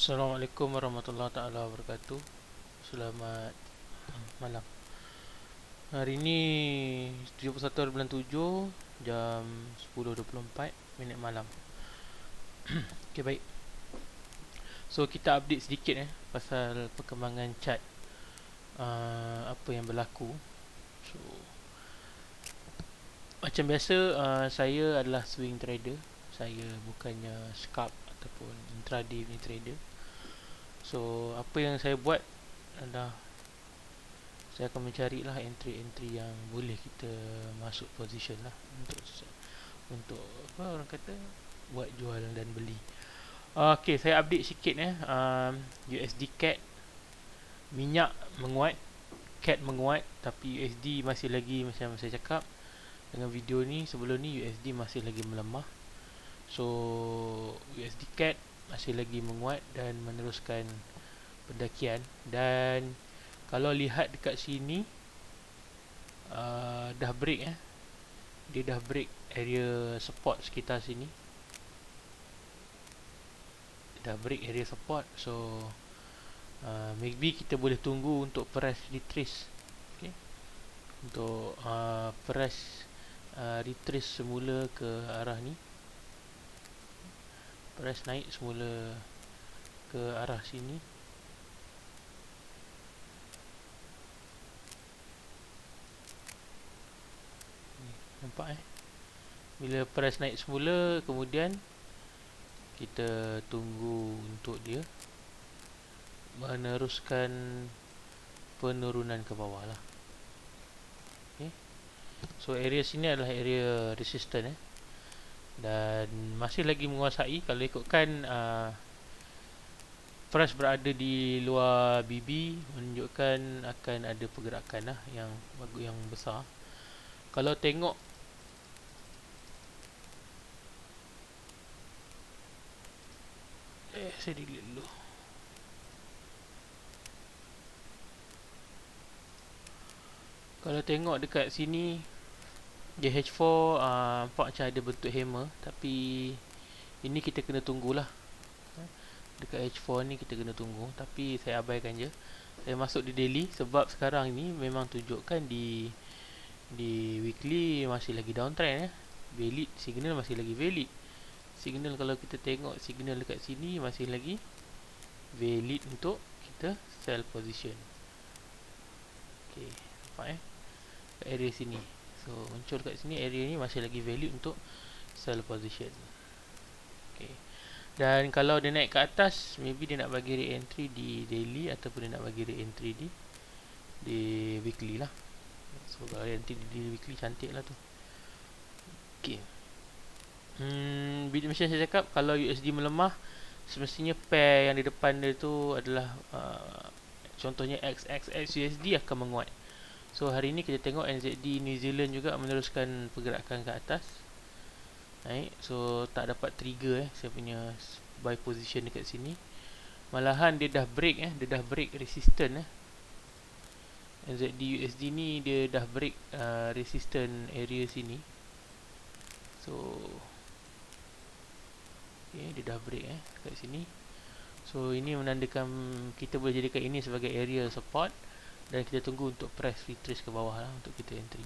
Assalamualaikum warahmatullahi taala wabarakatuh. Selamat malam. Hari ini 71 hari bulan 7 jam 10.24 minit malam. Okey, baik. So kita update sedikit pasal perkembangan chart, apa yang berlaku. So macam biasa, saya adalah swing trader. Saya bukannya scalp ataupun intraday ni trader. So apa yang saya buat adalah saya akan mencarilah entry-entry yang boleh kita masuk position lah untuk apa orang kata, buat jual dan beli. Okey, saya update sikit USD CAD, minyak menguat, CAD menguat, tapi USD masih lagi, macam saya cakap dengan video ni sebelum ni, USD masih lagi melemah. So USD CAD masih lagi menguat dan meneruskan pendakian. Dan kalau lihat dekat sini, dah break dia dah break area support sekitar sini, dah break area support. So maybe kita boleh tunggu untuk press retrace. Okay, untuk press retrace semula ke arah ni, press naik semula ke arah sini. Nampak bila press naik semula, kemudian kita tunggu untuk dia meneruskan penurunan ke bawah lah. Okay. So area sini adalah area resistance dan masih lagi menguasai. Kalau ikutkan price berada di luar BB, menunjukkan akan ada pergerakan yang bagus, yang besar. Kalau tengok saya delete dulu. Kalau tengok dekat sini, JH4 nampak macam ada bentuk hammer, tapi ini kita kena tunggulah. Dekat H4 ni kita kena tunggu, tapi saya abaikan je. Saya masuk di daily sebab sekarang ni memang tunjukkan di weekly masih lagi downtrend valid, signal masih lagi valid. Signal, kalau kita tengok signal dekat sini, masih lagi valid untuk kita sell position. Okey, nampak area sini. So muncul kat sini, area ni masih lagi valid untuk sell position. Okey. Dan kalau dia naik ke atas, maybe dia nak bagi re-entry di daily ataupun dia nak bagi re-entry di weekly lah. So kalau re-entry di weekly, cantik lah tu. Okey. Macam saya cakap, kalau USD melemah, semestinya pair yang di depan dia tu adalah contohnya XXX USD akan menguat. So hari ni kita tengok NZD New Zealand juga meneruskan pergerakan ke atas. Naik. So tak dapat trigger saya punya buy position dekat sini. Malahan dia dah break dia dah break resistance NZD USD ni dia dah break resistance area sini. So okay, dia dah break kat sini. So ini menandakan kita boleh jadikan ini sebagai area support dan kita tunggu untuk press retrace ke bawah lah untuk kita entry.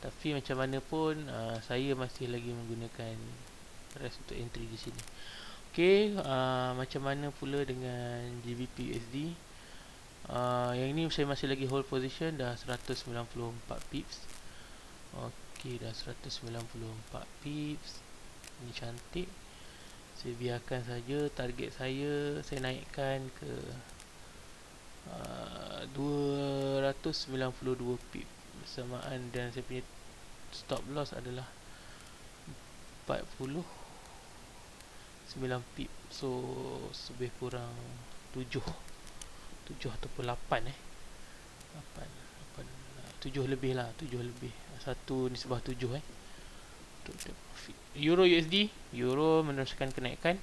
Tapi macam mana pun saya masih lagi menggunakan press untuk entry di sini. Okey, macam mana pula dengan GBP USD? Yang ini saya masih lagi hold position, dah 194 pips. Okey, dah 194 pips. Ini cantik. Saya biarkan saja. Target saya naikkan ke 292 pip bersamaan, dan saya punya stop loss adalah 49 pip. So lebih kurang 7 ataupun 8 7 lebih lah, 7 lebih, 1 nisbah 7 Euro USD, Euro meneruskan kenaikan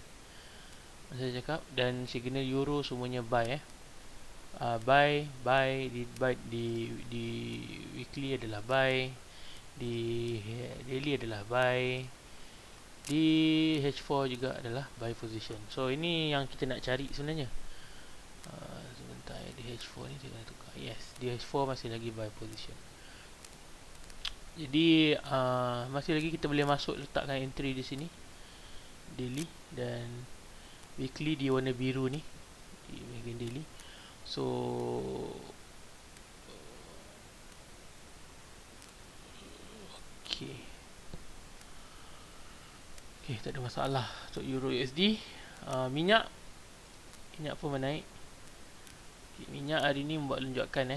saya cakap, dan signal Euro semuanya buy buy di weekly adalah buy, di daily adalah buy, Di H4 juga adalah buy position. So ini yang kita nak cari sebenarnya. Sebentar, di H4 ni saya kena tukar. Yes, di H4 masih lagi buy position. Jadi masih lagi kita boleh masuk, letakkan entry di sini, daily, dan weekly di warna biru ni, di bahagian daily. So okay, tak ada masalah untuk Euro USD. Minyak pun menaik. Minyak hari ni membuat lonjakan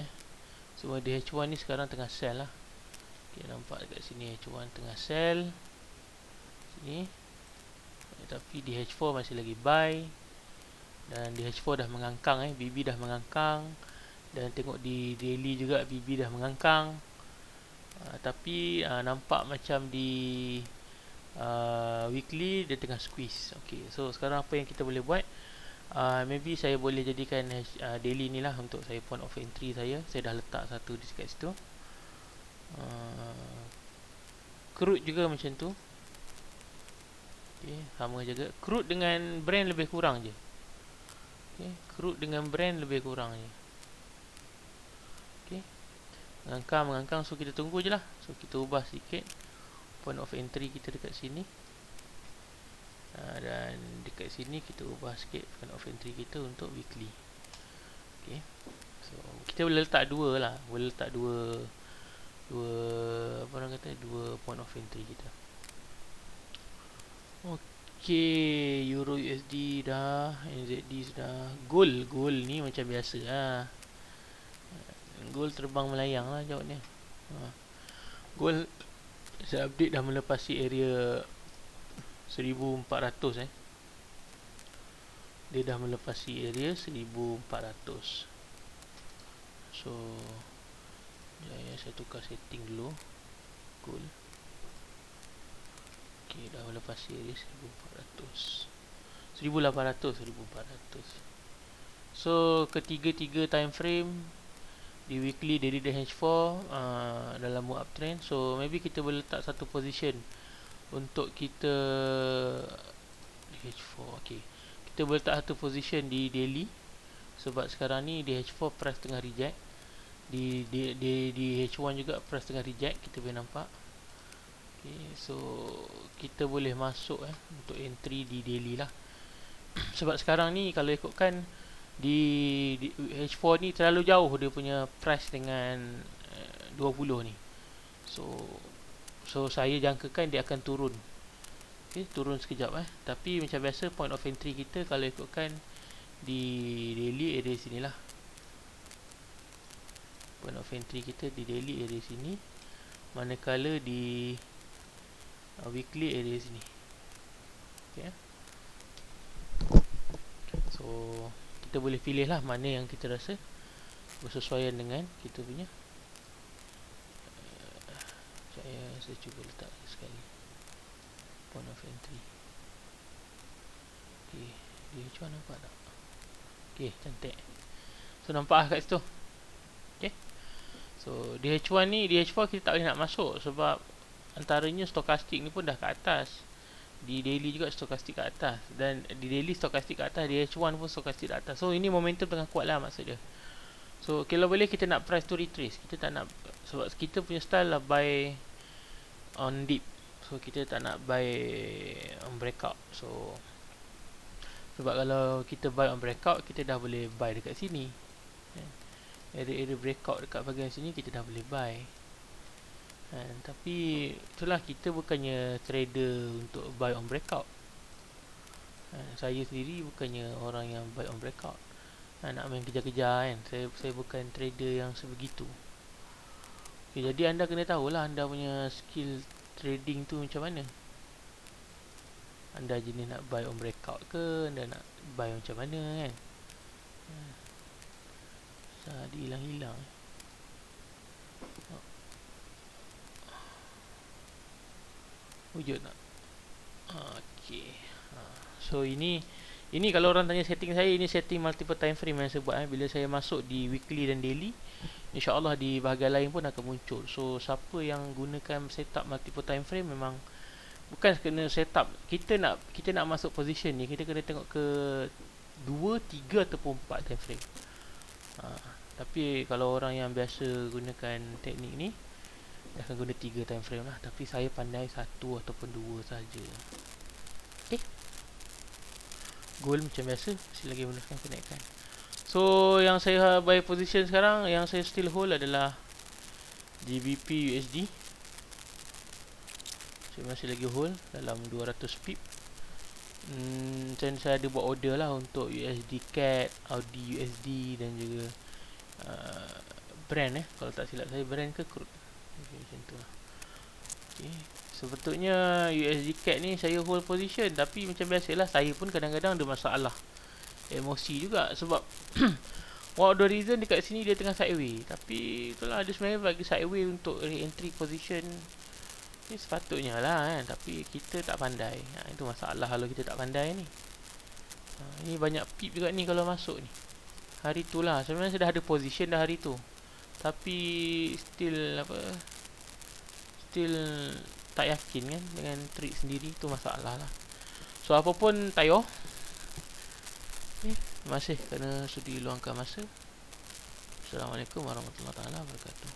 Semua di H1 ni sekarang tengah sell lah. Okay, nampak dekat sini H1 tengah sell sini. Tapi di H4 masih lagi buy. Dan di H4 dah mengangkang BB dah mengangkang. Dan tengok di daily juga BB dah mengangkang. Tapi nampak macam di weekly dia tengah squeeze. Okay, so sekarang apa yang kita boleh buat? Maybe saya boleh jadikan daily ni lah untuk saya point of entry saya. Saya dah letak satu di dekat situ. Crude juga macam tu. Okay, sama juga. Crude dengan brand lebih kurang je. Okay, crude dengan brand lebih kurang je. Okay, mengangkang. So kita tunggu je lah. So kita ubah sedikit point of entry kita dekat sini. Dan dekat sini kita ubah sikit point of entry kita untuk weekly. Okay, so kita boleh letak dua lah. Boleh letak dua apa orang kata, dua point of entry kita. Okay, Euro USD dah, NZD sudah. Gold ni macam biasa lah. Gold terbang melayang lah jawabnya. Gold saya update dah melepasi area 1400 Dia dah melepasi area 1400. So saya tukar setting dulu. Gold. Okay, dah melepasi area 1400, 1400. So ketiga-tiga time frame di weekly, daily dan H4 dalam move uptrend. So maybe kita boleh letak satu position untuk kita di H4. Okay, kita boleh letak satu position di daily, sebab sekarang ni di H4 price tengah reject. Di H1 juga price tengah reject, kita boleh nampak. Okay, so kita boleh masuk untuk entry di daily lah. Sebab sekarang ni kalau ikutkan di H4 ni terlalu jauh dia punya price dengan 20 ni. So saya jangkakan dia akan turun. Okay, turun sekejap Tapi macam biasa point of entry kita kalau ikutkan di daily area sinilah. Point of entry kita di daily area sini, manakala di weekly area sini. Okay. So kita boleh pilih lah mana yang kita rasa bersesuaian dengan kita punya. Saya cuba letak sekali point of entry. Okay, dia cuba nampak tak? Okay, cantik. So nampak kat situ. Okay, so di H1 ni, di H4 kita tak boleh nak masuk sebab antaranya stokastik ni pun dah ke atas. Di daily juga stokastik ke atas. Dan di daily stokastik ke atas, di H1 pun stokastik ke atas. So ini momentum tengah kuat lah maksud dia. So kalau boleh kita nak price to retrace. Kita tak nak, sebab kita punya style lah buy on dip. So kita tak nak buy on breakout. So sebab kalau kita buy on breakout, kita dah boleh buy dekat sini. Area breakout dekat bahagian sini kita dah boleh buy. Tapi itulah, kita bukannya trader untuk buy on breakout. Saya sendiri bukannya orang yang buy on breakout. Nak main kejar-kejar Saya bukan trader yang sebegitu. Okay, jadi anda kena tahulah anda punya skill trading tu macam mana. Anda jenis nak buy on breakout ke, anda nak buy macam mana kan. Dia hilang-hilang wujud tak? Okay. So ini kalau orang tanya setting saya, ini setting multiple time frame yang saya buat bila saya masuk di weekly dan daily, InsyaAllah di bahagian lain pun akan muncul. So siapa yang gunakan setup multiple time frame, memang Bukan kena set up. Kita nak masuk position ni, kita kena tengok ke 2, 3 ataupun 4 time frame. Tapi kalau orang yang biasa gunakan teknik ni, dia akan guna 3 time frame lah. Tapi saya pandai 1 ataupun 2 saja. Goal macam biasa, masih lagi menggunakan kenaikan. So yang saya buy position sekarang, yang saya still hold adalah GBP USD. Saya masih lagi hold dalam 200 pip. Saya ada buat order lah untuk USD CAD, Audi USD dan juga brand kalau tak silap saya brand ke crude. Macam tu lah. Sebetulnya USD CAD ni saya hold position, tapi macam biasalah saya pun kadang-kadang ada masalah emosi juga sebab one of the reason dekat sini dia tengah sideway, tapi itulah dia sebenarnya bagi sideway untuk re-entry position ni sepatutnya lah kan, tapi kita tak pandai. Itu masalah kalau kita tak pandai ni. Ni banyak pip juga ni kalau masuk ni. Hari tu lah sebenarnya saya dah ada position dah hari tu, tapi still tak yakin kan dengan trade sendiri, tu masalah lah. So apa pun tayo. Terima kasih kerana sudi luangkan masa. Assalamualaikum warahmatullahi wabarakatuh.